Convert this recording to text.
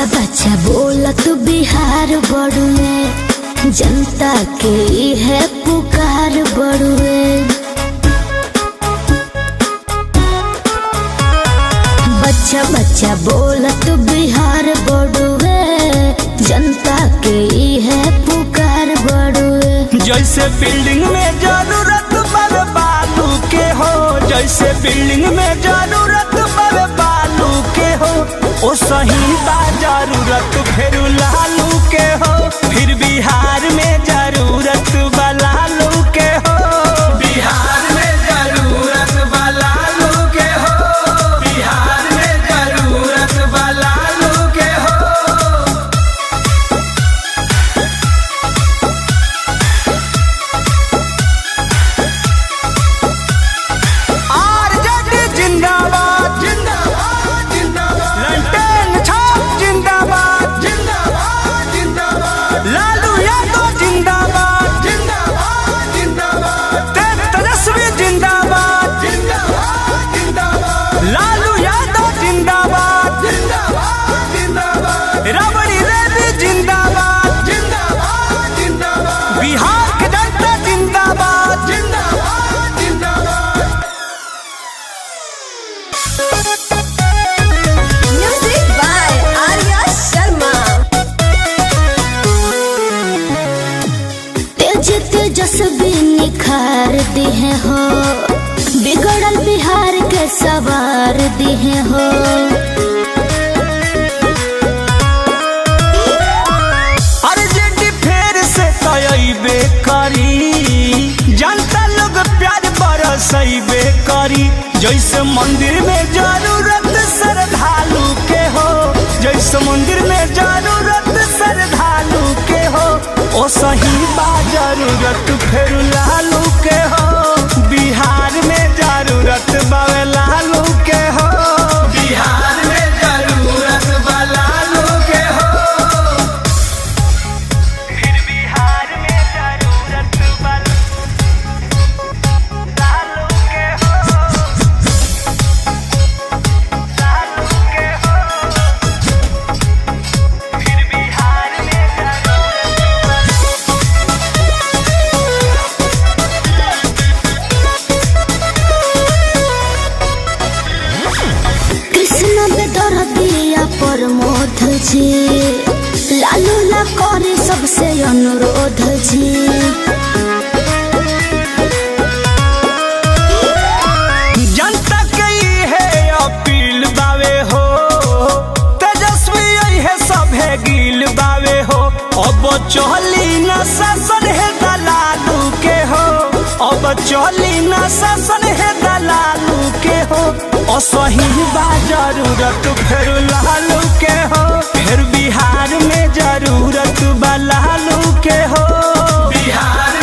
बच्चा बच्चा बोलत बिहार बड़ुए, जनता के है पुकार बड़ुए। बच्चा बच्चा बोलत बिहार बड़ुए, जनता के है पुकार बड़ुए। जैसे बिल्डिंग में जरूरत बड़े बालू के हो, जैसे बिल्डिंग में जरूरत बड़े बालू के हो, ओ सही बा जरूरत फिर लालू के हो। फिर बिहार में जरूरत बा लालू के हो, बिहार में जरूरत बा लालू के हो, बिहार में जरूरत बा लालू के हो। आरजेडी जिंदाबाद जिंदाबाद जिंदाबाद, लंटेन छाप जिंदाबाद जिंदाबाद जिंदाबाद, लालू यादव जिंदाबाद जिंदाबाद जिंदाबाद, तेजस्वी जिंदाबाद जिंदाबाद जिंदाबाद, लालू यादव जिंदाबाद जिंदाबाद जिंदाबाद, राबड़ी देवी जिंदाबाद जिंदाबाद जिंदाबाद, बिहार के जनता जिंदाबाद जिंदाबाद जिंदाबाद। Music by Arya Sharma. तेज तेजस्वी निखार दिए हो, बिगड़ल बिहार के सवार दिए हो। आरजेडी फेर से तयबे करी, जनता लोग प्यार बरसैबे करी। जैसे मंदिर में जरूरत श्रद्धालु के हो, जैसे मंदिर में जरूरत श्रद्धालु के हो, ओ सही बा जरूरत फिर लालू के हो। बिहार में जरूरत बावे लालू के हो, बिहार में जरूरत बा लालू के हो। फिर बिहार में जरूरत बा लालू के हो, लालू के हो। फिर बिहार में कृष्ण बेदर दिया प्रमोद जी, लालू ला करे सबसे अनुरोध जी। जनता के है अपील बावे हो, तेजस्वी है सभे गिल बावे हो। अब चली न शासन है दलालू के हो, अब चली न शासन है दलालू के हो, असही बा जरूरत फिर लालू के हो। फिर बिहार में जरूरत बा लालू के हो, बिहार